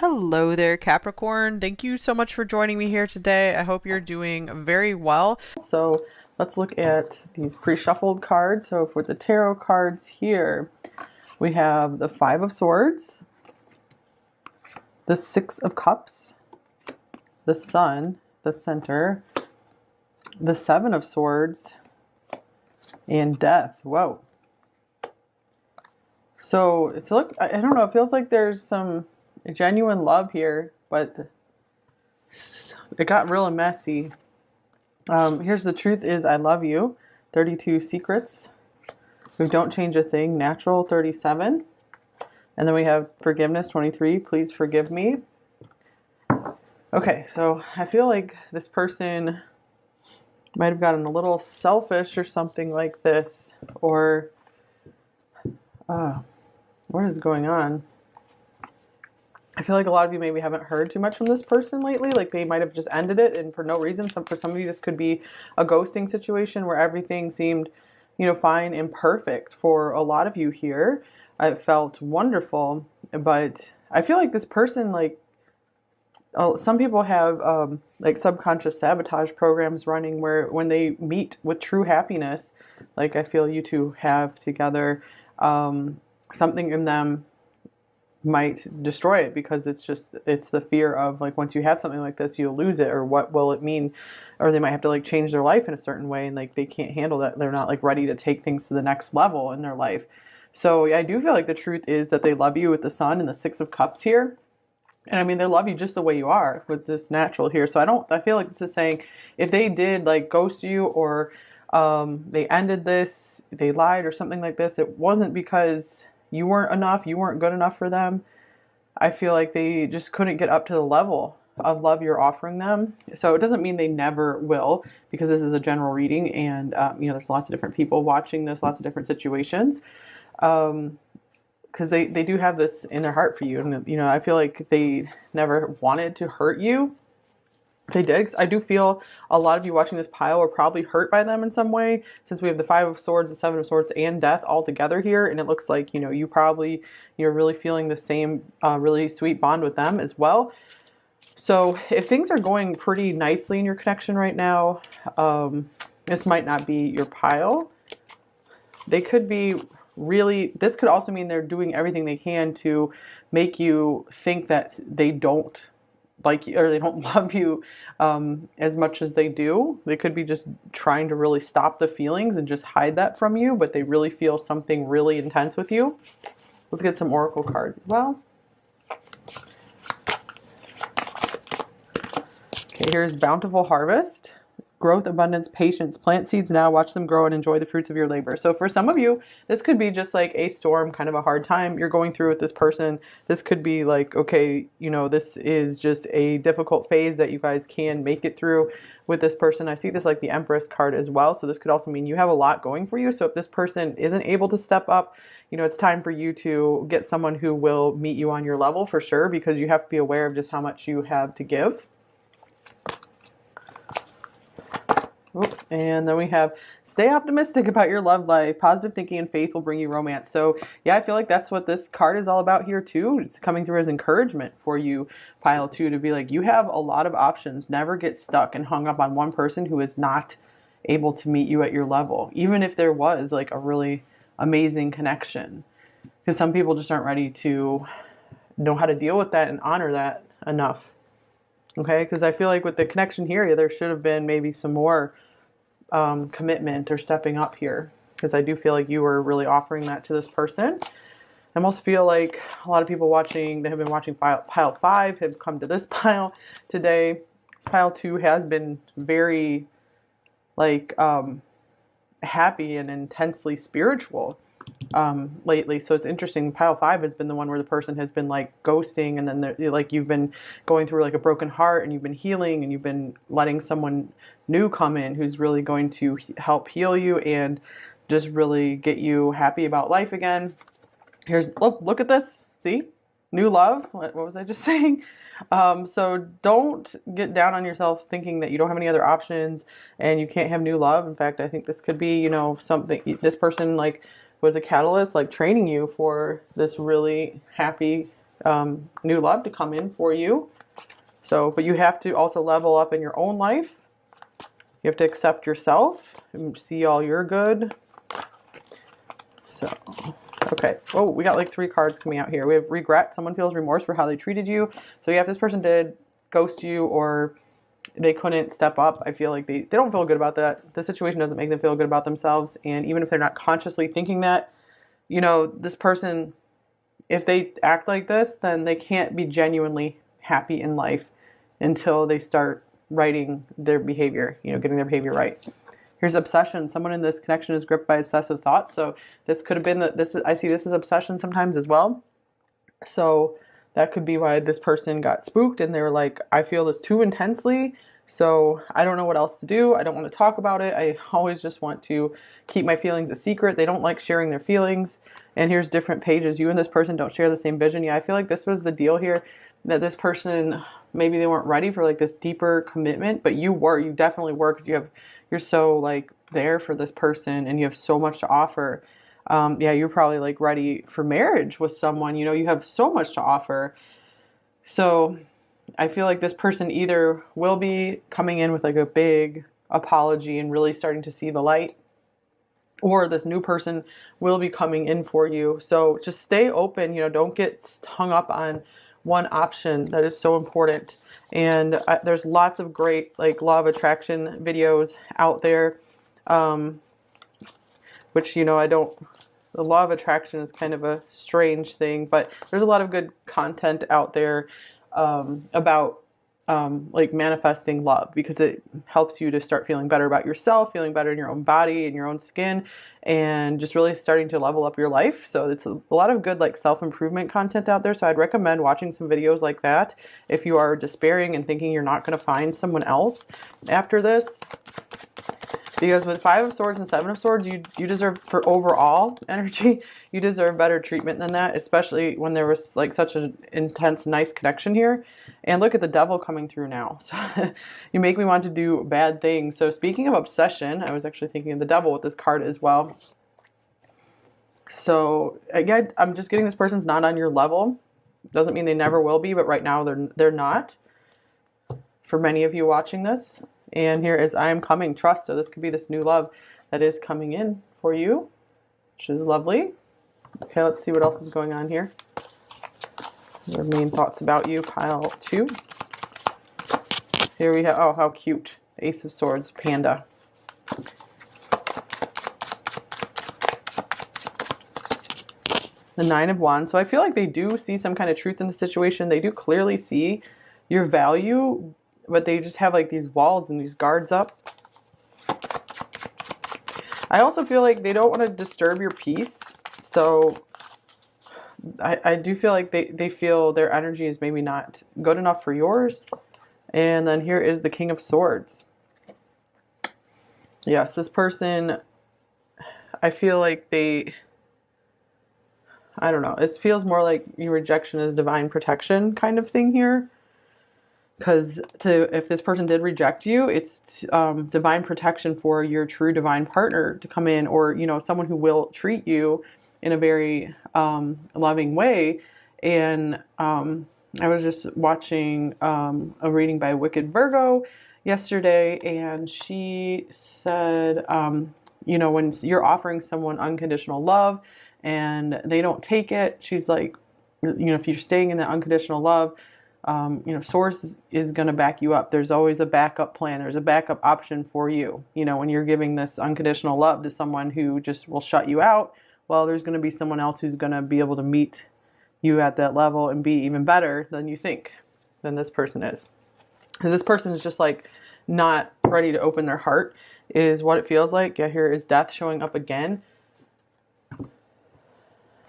Hello there, Capricorn. Thank you so much for joining me here today. I hope you're doing very well. So let's look at these pre-shuffled cards. So for the tarot cards here, we have the Five of Swords, the Six of Cups, the Sun, the Center, the Seven of Swords, and Death. Whoa. So it's I don't know, it feels like there's some genuine love here, but it got real messy. Here's the truth is I love you. 32 secrets. We don't change a thing. Natural 37. And then we have forgiveness 23. Please forgive me. Okay, so I feel like this person might have gotten a little selfish or something like this. Or what is going on? I feel like a lot of you maybe haven't heard too much from this person lately. Like they might have just ended it and for no reason. For some of you, this could be a ghosting situation where everything seemed, fine and perfect for a lot of you here. I felt wonderful, but I feel like this person, some people have like subconscious sabotage programs running where when they meet with true happiness, like I feel you two have together, something in them might destroy it because it's the fear of like once you have something like this you'll lose it, or what will it mean, or they might have to like change their life in a certain way and like they can't handle that. They're not like ready to take things to the next level in their life. So yeah, I do feel like the truth is that they love you with the Sun and the Six of Cups here. And I mean, they love you just the way you are with this natural here. So I feel like this is saying if they did like ghost you or they ended this, they lied or something like this, it wasn't because you weren't enough, you weren't good enough for them. I feel like they just couldn't get up to the level of love you're offering them. So it doesn't mean they never will, because this is a general reading and, there's lots of different people watching this, lots of different situations. Because they do have this in their heart for you. And, I feel like they never wanted to hurt you. They did. 'Cause I do feel a lot of you watching this pile were probably hurt by them in some way, since we have the Five of Swords, the Seven of Swords, and Death all together here. And it looks like, you're really feeling the same really sweet bond with them as well. So if things are going pretty nicely in your connection right now, this might not be your pile. They could be this could also mean they're doing everything they can to make you think that they don't like you or they don't love you as much as they do. They could be just trying to really stop the feelings and just hide that from you, but they really feel something really intense with you. Let's get some oracle cards as well. Okay, here's Bountiful Harvest. Growth, abundance, patience. Plant seeds now, watch them grow, and enjoy the fruits of your labor. So for some of you, this could be just like a storm, kind of a hard time you're going through with this person. This could be like, okay, this is just a difficult phase that you guys can make it through with this person. I see this like the Empress card as well. So this could also mean you have a lot going for you. So if this person isn't able to step up, it's time for you to get someone who will meet you on your level for sure, because you have to be aware of just how much you have to give. And then we have stay optimistic about your love life. Positive thinking and faith will bring you romance. So yeah, I feel like that's what this card is all about here too. It's coming through as encouragement for you, pile two, to be like, you have a lot of options. Never get stuck and hung up on one person who is not able to meet you at your level, even if there was like a really amazing connection. Because some people just aren't ready to know how to deal with that and honor that enough. Okay, because I feel like with the connection here, there should have been maybe some more commitment or stepping up here, because I do feel like you were really offering that to this person. I almost feel like a lot of people watching, they have been watching pile 5, have come to this pile today. Pile 2 has been very happy and intensely spiritual lately. So it's interesting. Pile 5 has been the one where the person has been like ghosting, and then you've been going through like a broken heart, and you've been healing, and you've been letting someone new come in who's really going to help heal you and just really get you happy about life again. Look at this. See? New love. What was I just saying? So don't get down on yourself thinking that you don't have any other options and you can't have new love. In fact, I think this could be, something, this person was a catalyst, training you for this really happy new love to come in for you. So, but you have to also level up in your own life. You have to accept yourself and see all your good. So, okay. Oh, we got like 3 cards coming out here. We have regret. Someone feels remorse for how they treated you. So yeah, if this person did ghost you or they couldn't step up, I feel like they don't feel good about that. The situation doesn't make them feel good about themselves. And even if they're not consciously thinking that, you know, this person, if they act like this, then they can't be genuinely happy in life until they start righting their behavior, you know, getting their behavior right. Here's obsession. Someone in this connection is gripped by obsessive thoughts. So this could have been I see this as obsession sometimes as well. So that could be why this person got spooked and they were like, I feel this too intensely, so I don't know what else to do. I don't want to talk about it. I always just want to keep my feelings a secret. They don't like sharing their feelings. And here's different pages. You and this person don't share the same vision. Yeah, I feel like this was the deal here, that this person, maybe they weren't ready for like this deeper commitment, but you were. You definitely were, because you're so like there for this person and you have so much to offer. Yeah, you're probably like ready for marriage with someone, you know, you have so much to offer. So I feel like this person either will be coming in with like a big apology and really starting to see the light, or this new person will be coming in for you. So just stay open, you know, don't get hung up on one option. That is so important. And there's lots of great like law of attraction videos out there, which, you know, the law of attraction is kind of a strange thing, but there's a lot of good content out there about like manifesting love, because it helps you to start feeling better about yourself, feeling better in your own body and your own skin, and just really starting to level up your life. So it's a lot of good like self-improvement content out there. So I'd recommend watching some videos like that if you are despairing and thinking you're not going to find someone else after this. Because with 5 of Swords and 7 of Swords, you deserve, for overall energy, you deserve better treatment than that, especially when there was like such an intense, nice connection here. And look at the Devil coming through now. So you make me want to do bad things. So speaking of obsession, I was actually thinking of the Devil with this card as well. So again, I'm just getting this person's not on your level. Doesn't mean they never will be, but right now they're not. For many of you watching this. And here is I am coming, trust. So this could be this new love that is coming in for you, which is lovely. Okay, let's see what else is going on here. Their main thoughts about you, pile 2. Here we have, oh, how cute. Ace of Swords, panda. The 9 of Wands. So I feel like they do see some kind of truth in the situation. They do clearly see your value, but they just have like these walls and these guards up. I also feel like they don't want to disturb your peace. So I do feel like they feel their energy is maybe not good enough for yours. And then here is the King of Swords. Yes, this person, I feel like I don't know. It feels more like your rejection is divine protection kind of thing here. Because if this person did reject you, it's divine protection for your true divine partner to come in, or, you know, someone who will treat you in a very loving way. And I was just watching a reading by Wicked Virgo yesterday, and she said, you know, when you're offering someone unconditional love and they don't take it, she's like, you know, if you're staying in that unconditional love, you know, Source is going to back you up. There's always a backup plan. There's a backup option for you. You know, when you're giving this unconditional love to someone who just will shut you out, well, there's going to be someone else who's going to be able to meet you at that level and be even better than you think, than this person is. Because this person is just like not ready to open their heart, is what it feels like. Yeah, here is Death showing up again.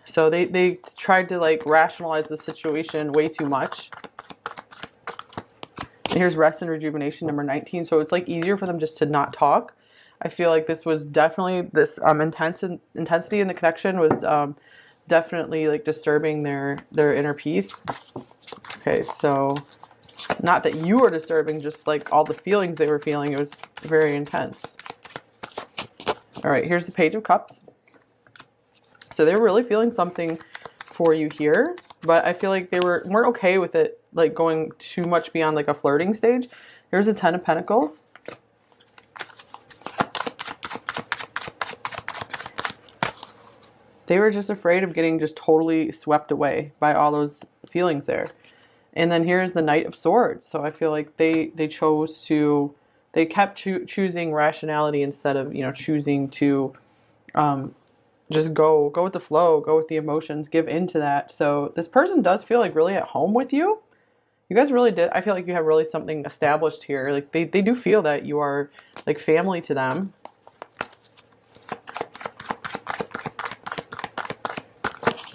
So they tried to like rationalize the situation way too much. And here's Rest and Rejuvenation, number 19. So it's like easier for them just to not talk. I feel like this was definitely, this intensity in the connection was definitely like disturbing their inner peace. Okay, so not that you were disturbing, just like all the feelings they were feeling. It was very intense. All right, here's the Page of Cups. So they're really feeling something for you here. but I feel like they weren't okay with it, like going too much beyond like a flirting stage. Here's a 10 of Pentacles. They were just afraid of getting just totally swept away by all those feelings there. And then here's the Knight of Swords. So I feel like they kept choosing rationality instead of, you know, choosing to just go with the flow, go with the emotions, give into that. So this person does feel like really at home with you. You guys really did. I feel like you have really something established here. Like they do feel that you are like family to them.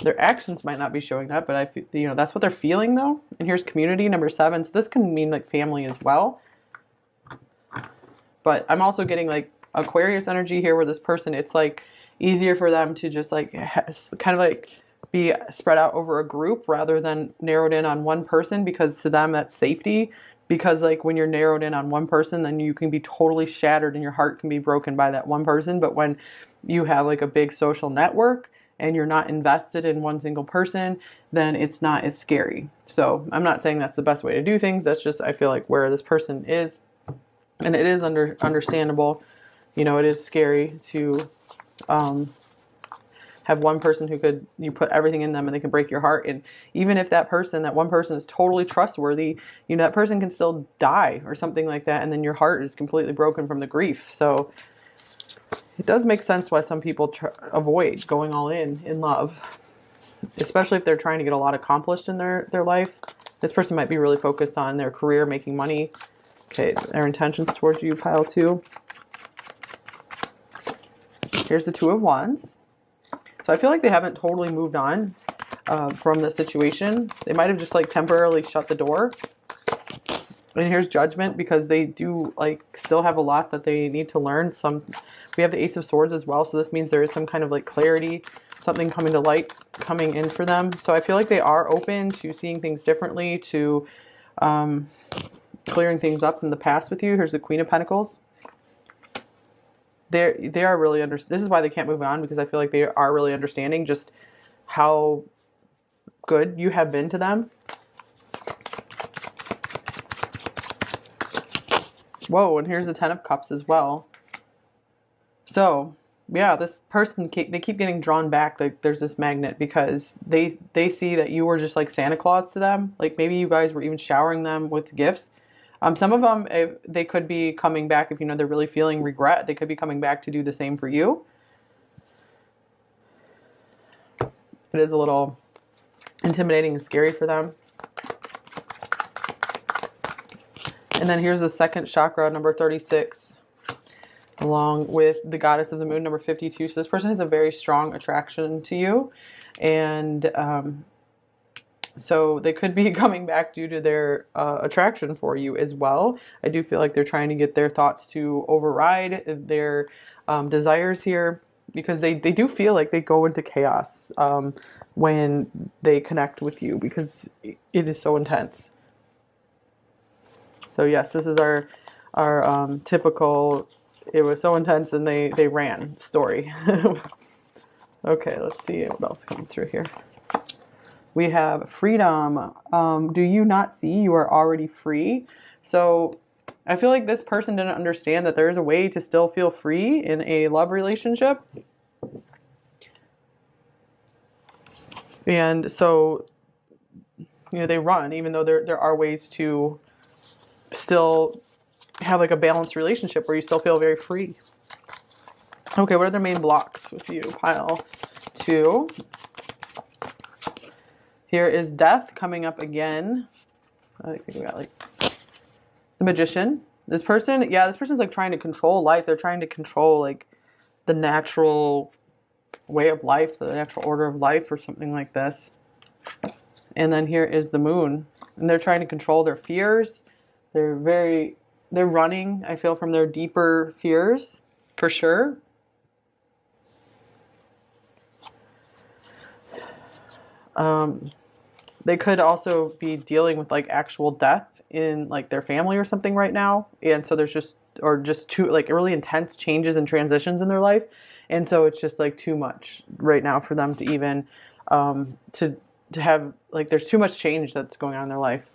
Their actions might not be showing that, but I feel, you know, that's what they're feeling though. And here's community, number 7. So this can mean like family as well. But I'm also getting like Aquarius energy here, where this person, it's like easier for them to just like kind of like be spread out over a group rather than narrowed in on one person, because to them that's safety. Because like when you're narrowed in on one person, then you can be totally shattered and your heart can be broken by that one person. But when you have like a big social network and you're not invested in one single person, then it's not as scary. So I'm not saying that's the best way to do things. That's just, I feel like, where this person is. And it is understandable. You know, it is scary to have one person who you put everything in them and they can break your heart. And even if that one person is totally trustworthy, you know, that person can still die or something like that. And then your heart is completely broken from the grief. So it does make sense why some people avoid going all in love, especially if they're trying to get a lot accomplished in their life. This person might be really focused on their career, making money. Okay, their intentions towards you, pile 2. Here's the 2 of Wands. So I feel like they haven't totally moved on from the situation. They might have just like temporarily shut the door. And here's Judgment, because they do like still have a lot that they need to learn. We have the Ace of Swords as well, so this means there is some kind of like clarity, something coming to light, coming in for them. So I feel like they are open to seeing things differently, to clearing things up in the past with you. Here's the Queen of Pentacles. They are really this is why they can't move on, because I feel like they are really understanding just how good you have been to them. Whoa, and here's the 10 of Cups as well. So yeah, this person, they keep getting drawn back. Like there's this magnet, because they see that you were just like Santa Claus to them. Like maybe you guys were even showering them with gifts. Some of them, they could be coming back if, you know, they're really feeling regret. They could be coming back to do the same for you. It is a little intimidating and scary for them. And then here's the second chakra, number 36, along with the Goddess of the Moon, number 52. So this person has a very strong attraction to you. And so they could be coming back due to their attraction for you as well. I do feel like they're trying to get their thoughts to override their desires here, because they do feel like they go into chaos when they connect with you, because it is so intense. So yes, this is our typical, it was so intense and they ran story. Okay, let's see what else comes through here. We have freedom. Do you not see you are already free? So I feel like this person didn't understand that there is a way to still feel free in a love relationship. And so, you know, they run, even though there are ways to still have like a balanced relationship where you still feel very free. Okay, what are their main blocks with you? Pile 2. Here is Death coming up again. I think we got like the Magician. This person, yeah, this person's like trying to control life. They're trying to control like the natural way of life, the natural order of life, or something like this. And then here is the Moon, and they're trying to control their fears. They're running, I feel, from their deeper fears, for sure. They could also be dealing with like actual death in like their family or something right now. And so there's just too like really intense changes and transitions in their life. And so it's just like too much right now for them to even, to to have, like, there's too much change that's going on in their life.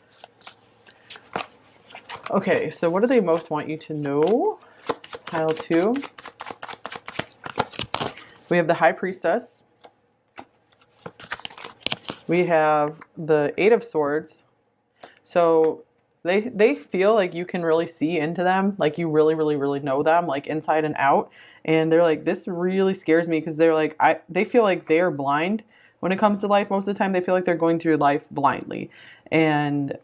Okay, so what do they most want you to know? Pile 2. We have the High Priestess. We have the 8 of Swords. So they feel like you can really see into them, like you really, really, really know them, like inside and out. And they're like, this really scares me, because they're like, they feel like they're blind when it comes to life. Most of the time, they feel like they're going through life blindly. And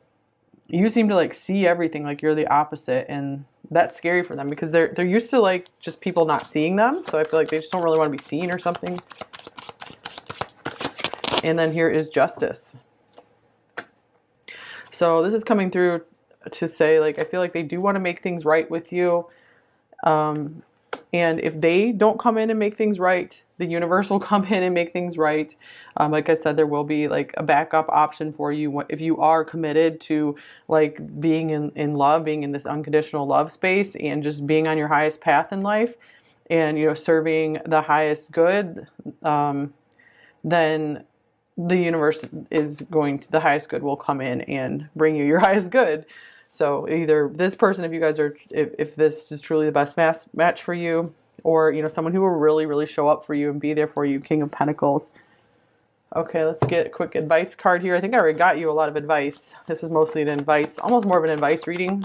you seem to like see everything, like you're the opposite, and that's scary for them because they're used to like just people not seeing them. So I feel like they just don't really want to be seen or something. And then here is Justice. So this is coming through to say, like, I feel like they do want to make things right with you. And if they don't come in and make things right, the universe will come in and make things right. Like I said, there will be like a backup option for you if you are committed to like being in love, being in this unconditional love space, and just being on your highest path in life, and, you know, serving the highest good. Then the universe is going to, the highest good will come in and bring you your highest good. So either this person, if you guys are, if this is truly the best match for you, or, you know, someone who will really, really show up for you and be there for you. King of Pentacles. Okay, let's get a quick advice card here. I think I already got you a lot of advice. This was mostly an advice, almost more of an advice reading.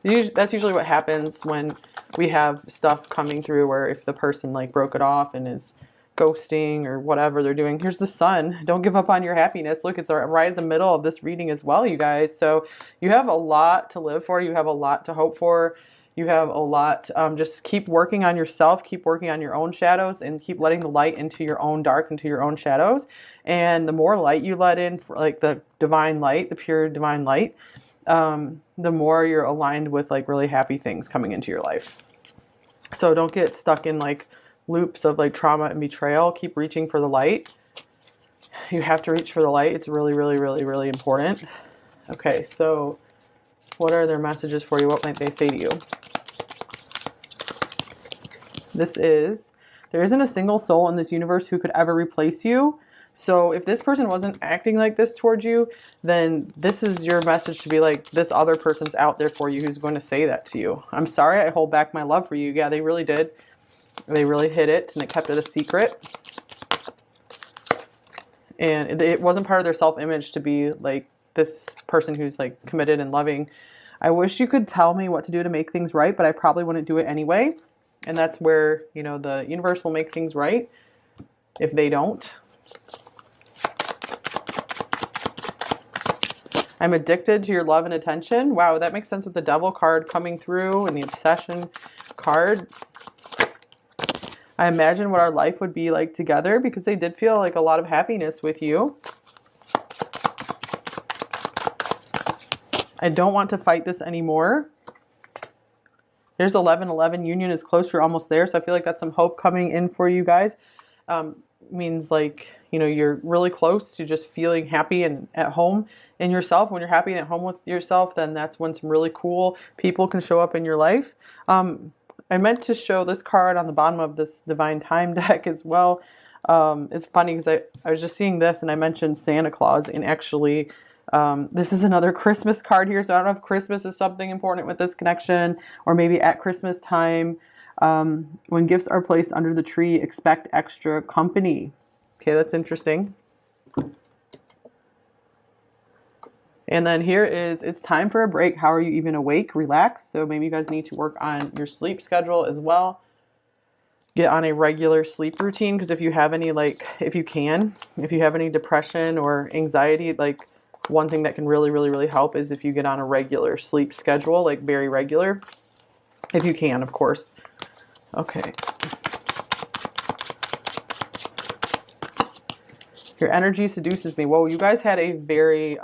That's usually what happens when we have stuff coming through, where if the person like broke it off and is ghosting or whatever they're doing. Here's the Sun. Don't give up on your happiness. Look, it's right in the middle of this reading as well, you guys. So you have a lot to live for. You have a lot to hope for. You have a lot. Just keep working on yourself. Keep working on your own shadows, and keep letting the light into your own dark, into your own shadows. And the more light you let in, like the divine light, the pure divine light, the more you're aligned with like really happy things coming into your life. So don't get stuck in like loops of like trauma and betrayal. Keep reaching for the light. You have to reach for the light. It's really, really, really, really important. Okay, so what are their messages for you? What might they say to you? There isn't a single soul in this universe who could ever replace you. So if this person wasn't acting like this towards you, then this is your message to be like, this other person's out there for you who's going to say that to you. I'm sorry I hold back my love for you. Yeah, they really did. They really hid it, and they kept it a secret. And it wasn't part of their self-image to be like this person who's like committed and loving. I wish you could tell me what to do to make things right, but I probably wouldn't do it anyway. And that's where, you know, the universe will make things right if they don't. I'm addicted to your love and attention. Wow, that makes sense with the Devil card coming through and the Obsession card. I imagine what our life would be like together, because they did feel like a lot of happiness with you. I don't want to fight this anymore. There's 11-11. Union is close. You're almost there. So I feel like that's some hope coming in for you guys. Means like, you know, you're really close to just feeling happy and at home in yourself. When you're happy and at home with yourself, then that's when some really cool people can show up in your life. I meant to show this card on the bottom of this Divine Time deck as well. It's funny because I was just seeing this and I mentioned Santa Claus, and actually this is another Christmas card here. So I don't know if Christmas is something important with this connection, or maybe at Christmas time, when gifts are placed under the tree, expect extra company. Okay, that's interesting. And then here is, it's time for a break. How are you even awake? Relax. So maybe you guys need to work on your sleep schedule as well. Get on a regular sleep routine, because if you have any, like, if you have any depression or anxiety, like, one thing that can really, really, really help is if you get on a regular sleep schedule, like very regular. If you can, of course. Okay. Your energy seduces me. Whoa, you guys had a very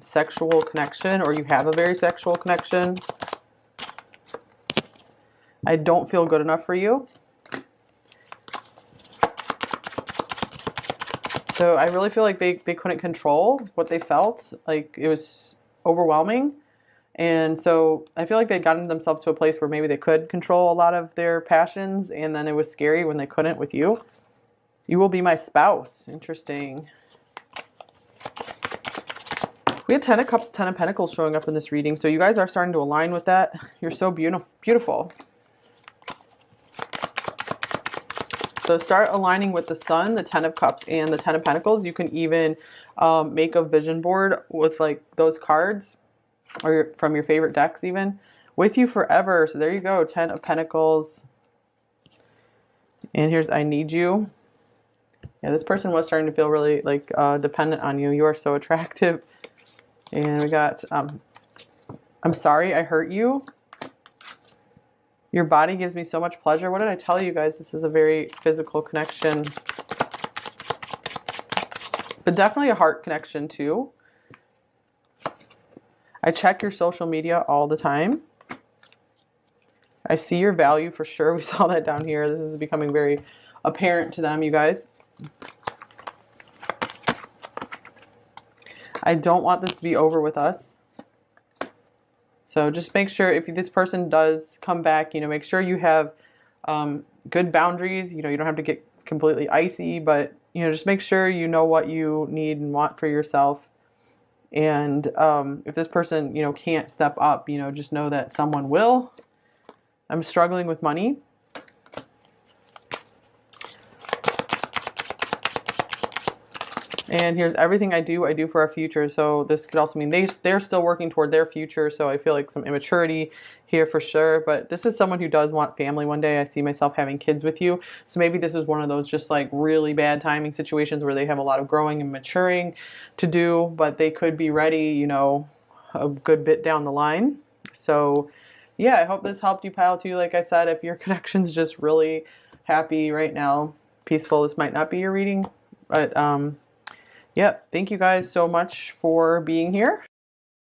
sexual connection, or you have a very sexual connection. I don't feel good enough for you. So I really feel like they couldn't control what they felt. Like, it was overwhelming. And so I feel like they'd gotten themselves to a place where maybe they could control a lot of their passions, and then it was scary when they couldn't with you. You will be my spouse. Interesting. We had 10 of Cups, 10 of Pentacles showing up in this reading. So you guys are starting to align with that. You're so beautiful. So start aligning with the Sun, the 10 of Cups, and the 10 of Pentacles. You can even make a vision board with like those cards or from your favorite decks even. With you forever. So there you go. 10 of Pentacles. And here's I need you. Yeah, this person was starting to feel really like dependent on you. You are so attractive. And we got, I'm sorry I hurt you. Your body gives me so much pleasure. What did I tell you guys? This is a very physical connection. But definitely a heart connection too. I check your social media all the time. I see your value for sure. We saw that down here. This is becoming very apparent to them, you guys. I don't want this to be over with us. So just make sure if this person does come back, you know, make sure you have good boundaries. You know, you don't have to get completely icy, but, you know, just make sure you know what you need and want for yourself. And if this person, you know, can't step up, you know, just know that someone will. I'm struggling with money. And here's everything I do for our future. So this could also mean they're still working toward their future. So I feel like some immaturity here for sure. But this is someone who does want family one day. I see myself having kids with you. So maybe this is one of those just like really bad timing situations where they have a lot of growing and maturing to do. But they could be ready, you know, a good bit down the line. So yeah, I hope this helped you, pile two. Like I said, if your connection's just really happy right now, peaceful, this might not be your reading. But yep, thank you guys so much for being here.